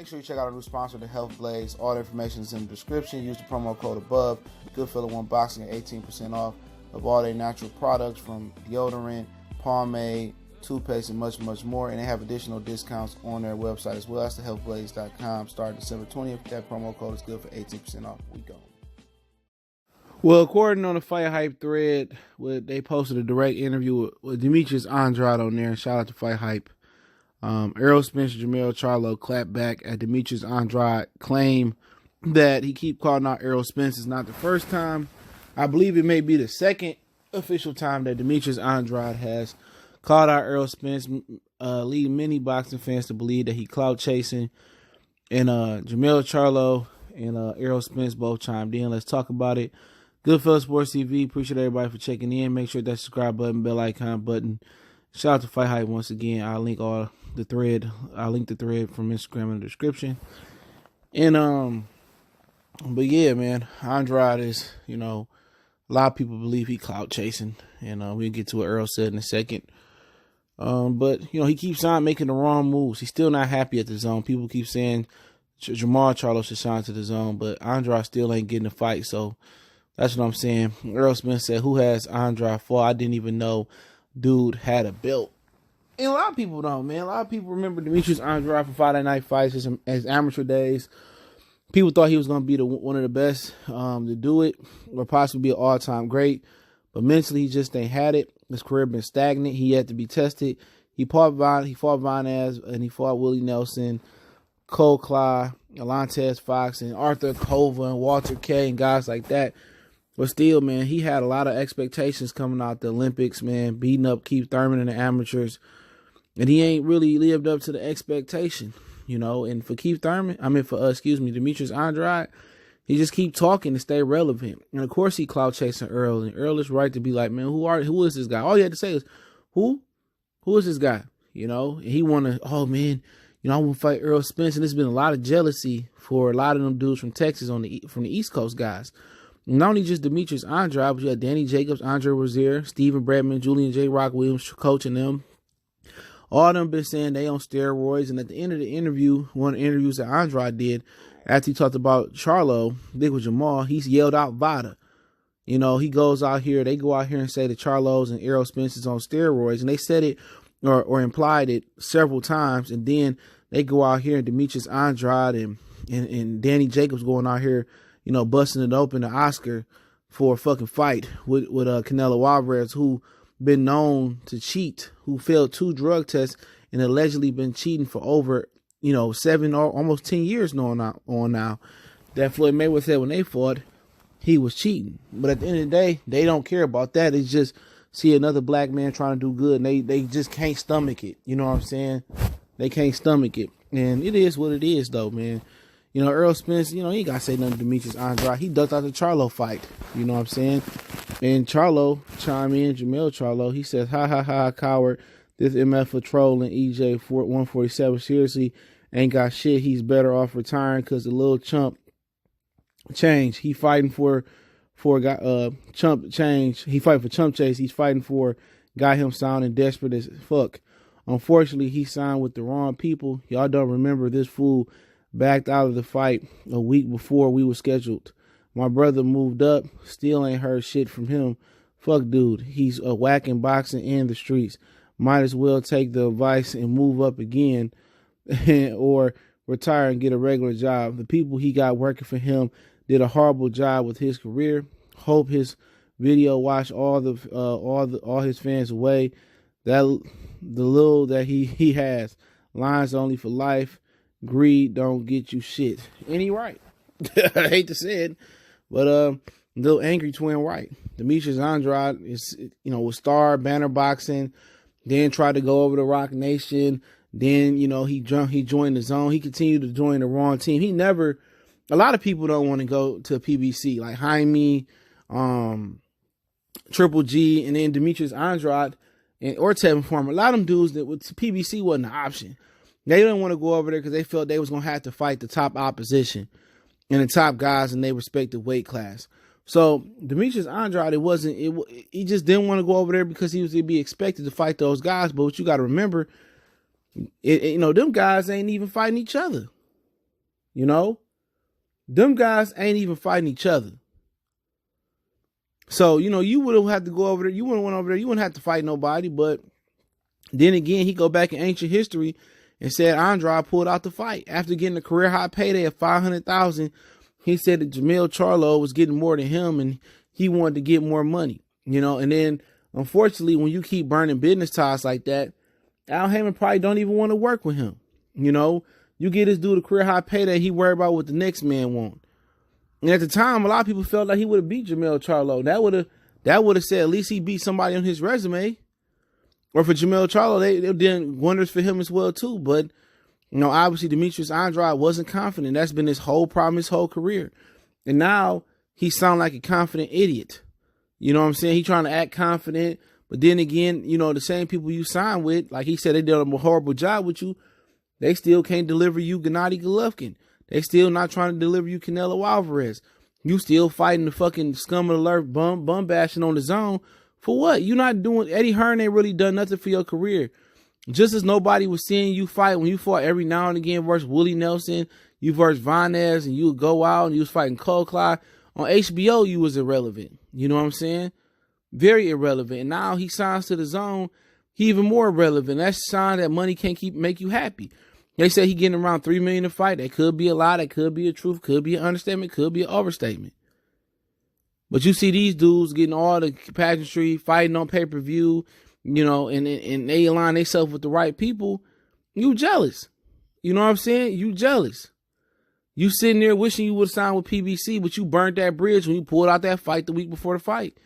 Make sure you check out our new sponsor, the Health Blaze. All the information is in the description. Use the promo code above. Goodfellow One Boxing at 18% off of all their natural products from deodorant, pomade, toothpaste, and much, much more. And they have additional discounts on their website as well. That's thehealthblaze.com. Starting December 20th. That promo code is good for 18% off. We go. Well, according on the Fight Hype thread, they posted a direct interview with Demetrius Andrade on there. Shout out to Fight Hype. Errol, Spence, Jermell, Charlo clapped back at Demetrius Andrade claim that he keep calling out Errol Spence. Is not the first time. I believe it may be the second official time that Demetrius Andrade has called out Errol Spence, leading many boxing fans to believe that he clout chasing. And Jermell, Charlo, and Errol Spence both chimed in. Let's talk about it. Goodfellow Sports TV. Appreciate everybody for checking in. Make sure that subscribe button, bell icon button. Shout out to Fight Hype once again. I'll link the thread from Instagram in the description. And but yeah, man, Andrade is, a lot of people believe he clout chasing, and we'll get to what Earl said in a second. But he keeps on making the wrong moves. He's still not happy at the zone. People keep saying Jermell Charlo should shine to the zone, but Andrade still ain't getting a fight. So that's what I'm saying. Errol Spence said, "Who has Andrade for? I didn't even know dude had a belt." And a lot of people don't, man. A lot of people remember Demetrius Andrade from Friday Night Fights as amateur days. People thought he was going to be one of the best to do it, or possibly be an all-time great. But mentally, he just ain't had it. His career been stagnant. He had to be tested. He fought Vanez, and he fought Willie Nelson, Cole Cly, Alantez Fox, and Arthur Kova, and Walter K, and guys like that. But still, man, he had a lot of expectations coming out the Olympics, man, beating up Keith Thurman in the amateurs. And he ain't really lived up to the expectation, And for Demetrius Andrade, he just keep talking to stay relevant. And of course he clout chasing Earl. And Earl is right to be like, man, who is this guy? All he had to say is, who? Who is this guy? And he want to, I want to fight Errol Spence. And there's been a lot of jealousy for a lot of them dudes from Texas from the East Coast guys. Not only just Demetrius Andrade, but you had Danny Jacobs, Andre Rozier, Steven Bradman, Julian J. Rock Williams coaching them. All of them been saying they on steroids. And at the end of the interview, one of the interviews that Andrade did, after he talked about Charlo, Dick with Jamal, he's yelled out VADA. He goes out here, they go out here and say that Charlo's and Errol Spence is on steroids. And they said it or implied it several times. And then they go out here and Demetrius Andrade and Danny Jacobs going out here, busting it open to Oscar for a fucking fight with Canelo Alvarez, who been known to cheat, who failed 2 drug tests and allegedly been cheating for over, 7 or almost 10 years on now. That Floyd Mayweather said when they fought, he was cheating. But at the end of the day, they don't care about that. It's just see another black man trying to do good, and they just can't stomach it. You know what I'm saying? They can't stomach it. And it is what it is, though, man. Errol Spence, he ain't got to say nothing to Demetrius Andrade. He ducked out the Charlo fight. You know what I'm saying? And Charlo chime in, Jermell Charlo. He says, ha, coward. This MF for trolling EJ 147 seriously ain't got shit. He's better off retiring because the little chump change. He fighting for chump change. He fighting for chump chase. He's fighting for got him sounding desperate as fuck. Unfortunately, he signed with the wrong people. Y'all don't remember this fool backed out of the fight a week before we were scheduled. My brother moved up, still ain't heard shit from him. Fuck dude, he's a whack in boxing and the streets. Might as well take the advice and move up again or retire and get a regular job. The people he got working for him did a horrible job with his career. Hope his video washed all his fans away. The little that he has. Lines only for life. Greed don't get you shit. And he right. I hate to say it, but little angry twin right. Demetrius Andrade is was star banner boxing, then tried to go over to Rock Nation. Then he joined the zone. He continued to join the wrong team. He never. A lot of people don't want to go to PBC like Jaime, Triple G, and then Demetrius Andrade or Tevin Farmer. A lot of them dudes that with PBC wasn't an option. They didn't want to go over there because they felt they was going to have to fight the top opposition and the top guys in their respective weight class. So Demetrius Andrade, he just didn't want to go over there because he was to be expected to fight those guys. But what you got to remember, them guys ain't even fighting each other. You know, them guys ain't even fighting each other. So, you know, you would have had to go over there. You wouldn't went over there. You wouldn't have to fight nobody. But then again, he go back in ancient history and said Andrade pulled out the fight after getting a career high payday of $500,000. He said that Jermell Charlo was getting more than him, and he wanted to get more money. You know, and then unfortunately, when you keep burning business ties like that, Al Heyman probably don't even want to work with him. You know, you get this dude a career high payday, he worried about what the next man want. And at the time, a lot of people felt like he would have beat Jermell Charlo. That would have said at least he beat somebody on his resume. Or for Jermell Charlo, they did wonders for him as well too. But you know, obviously Demetrius Andrade wasn't confident. That's been his whole problem, his whole career. And now he sounds like a confident idiot. You know what I'm saying? He trying to act confident, but then again, you know, the same people you sign with, like he said, they did a horrible job with you. They still can't deliver you Gennady Golovkin. They still not trying to deliver you Canelo Alvarez. You still fighting the fucking scum of the earth, bum bashing on the zone. For what? You not doing, Eddie Hearn ain't really done nothing for your career. Just as nobody was seeing you fight when you fought every now and again versus Willie Nelson, you versus Vanez, and you would go out and you was fighting Cole Clyde. On HBO, you was irrelevant. You know what I'm saying? Very irrelevant. And now he signs to the zone, he even more irrelevant. That's a sign that money can't make you happy. They say he getting around $3 million a fight. That could be a lie. That could be a truth. Could be an understatement. Could be an overstatement. But you see these dudes getting all the pageantry, fighting on pay-per-view, you know, and they align themselves with the right people. You jealous. You know what I'm saying? You jealous. You sitting there wishing you would have signed with PBC, but you burnt that bridge when you pulled out that fight the week before the fight.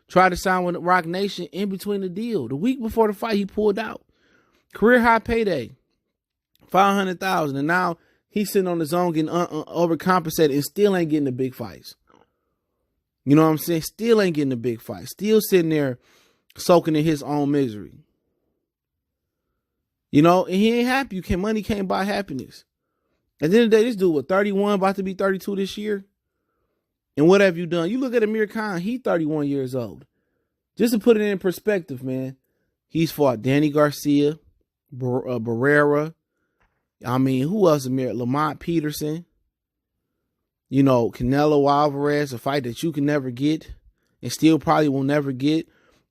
Tried to sign with Rock Nation in between the deal. The week before the fight, he pulled out. Career high payday. $500,000, and now he's sitting on his own getting overcompensated and still ain't getting the big fights. You know what I'm saying? Still ain't getting the big fights. Still sitting there soaking in his own misery. You know, and he ain't happy. Money can't buy happiness. At the end of the day, this dude was 31, about to be 32 this year. And what have you done? You look at Amir Khan, he's 31 years old. Just to put it in perspective, man, he's fought Danny Garcia, Barrera. I mean, who else? Lamont Peterson. You know, Canelo Alvarez, a fight that you can never get and still probably will never get.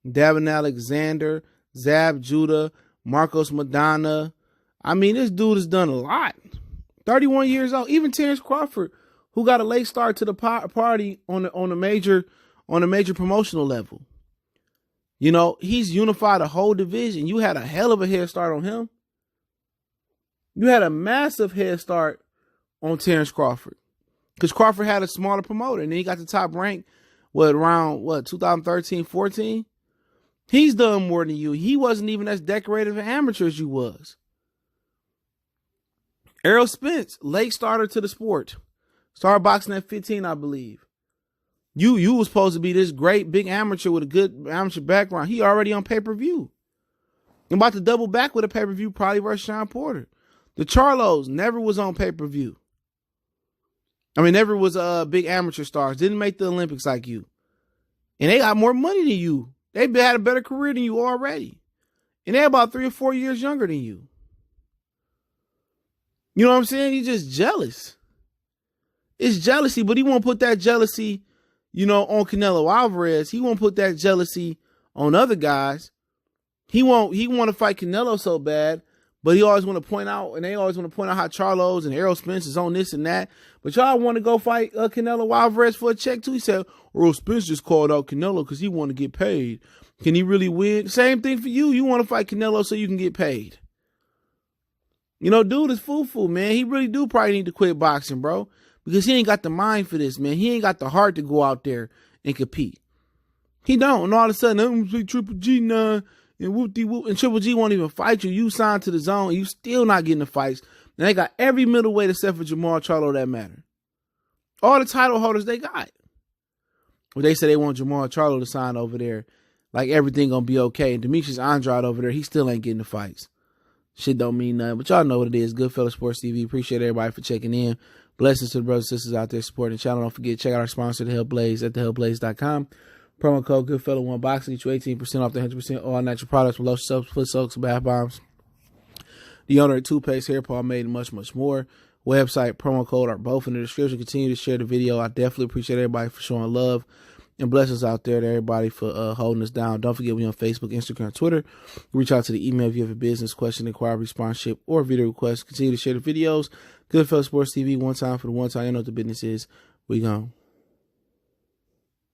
Davin Alexander, Zab Judah, Marcos Madonna. I mean, this dude has done a lot. 31 years old. Even Terrence Crawford, who got a late start to the party on a major promotional level. You know, he's unified a whole division. You had a hell of a head start on him. You had a massive head start on Terrence Crawford. Because Crawford had a smaller promoter. And then he got the top rank, around 2013, 14? He's done more than you. He wasn't even as decorated an amateur as you was. Errol Spence, late starter to the sport. Started boxing at 15, I believe. You was supposed to be this great big amateur with a good amateur background. He already on pay-per-view. I'm about to double back with a pay-per-view, probably versus Sean Porter. The Charlos never was on pay-per-view. I mean, never was big amateur stars. Didn't make the Olympics like you. And they got more money than you. They had a better career than you already. And they're about 3 or 4 years younger than you. You know what I'm saying? You're just jealous. It's jealousy, but he won't put that jealousy, you know, on Canelo Alvarez. He won't put that jealousy on other guys. He want to fight Canelo so bad, but he always want to point out, and they always want to point out how Charlo's and Errol Spence is on this and that. But y'all want to go fight Canelo Alvarez for a check too. He said, Errol Spence just called out Canelo because he want to get paid. Can he really win? Same thing for you. You want to fight Canelo so you can get paid. You know, dude is foo-foo, man. He really do probably need to quit boxing, bro. Because he ain't got the mind for this, man. He ain't got the heart to go out there and compete. He don't. And all of a sudden, I'm going to Triple G now. And whoop-de-whoop. And Triple G won't even fight you. You signed to the zone. And you still not getting the fights. And they got every middleweight except for Jermell Charlo that matter. All the title holders they got. Well, they say they want Jermell Charlo to sign over there. Like everything going to be okay. And Demetrius Andrade over there, he still ain't getting the fights. Shit don't mean nothing. But y'all know what it is. Goodfellas Sports TV. Appreciate everybody for checking in. Blessings to the brothers and sisters out there supporting the channel. Don't forget, check out our sponsor, The Hell Blaze, at thehellblaze.com. Promo code Goodfella1Boxing. Get you 18% off the 100% all natural products from lotion soaps, foot soaks, bath bombs, deodorant, toothpaste, hair palm made, and much, much more. website, promo code are both in the description. Continue to share the video. I definitely appreciate everybody for showing love and blessings out there to everybody for holding us down. Don't forget, we on Facebook, Instagram, Twitter. Reach out to the email if you have a business question, inquiry, sponsorship, or video request. Continue to share the videos. Goodfellas Sports TV, one time for the one time. You know what the business is. We gone.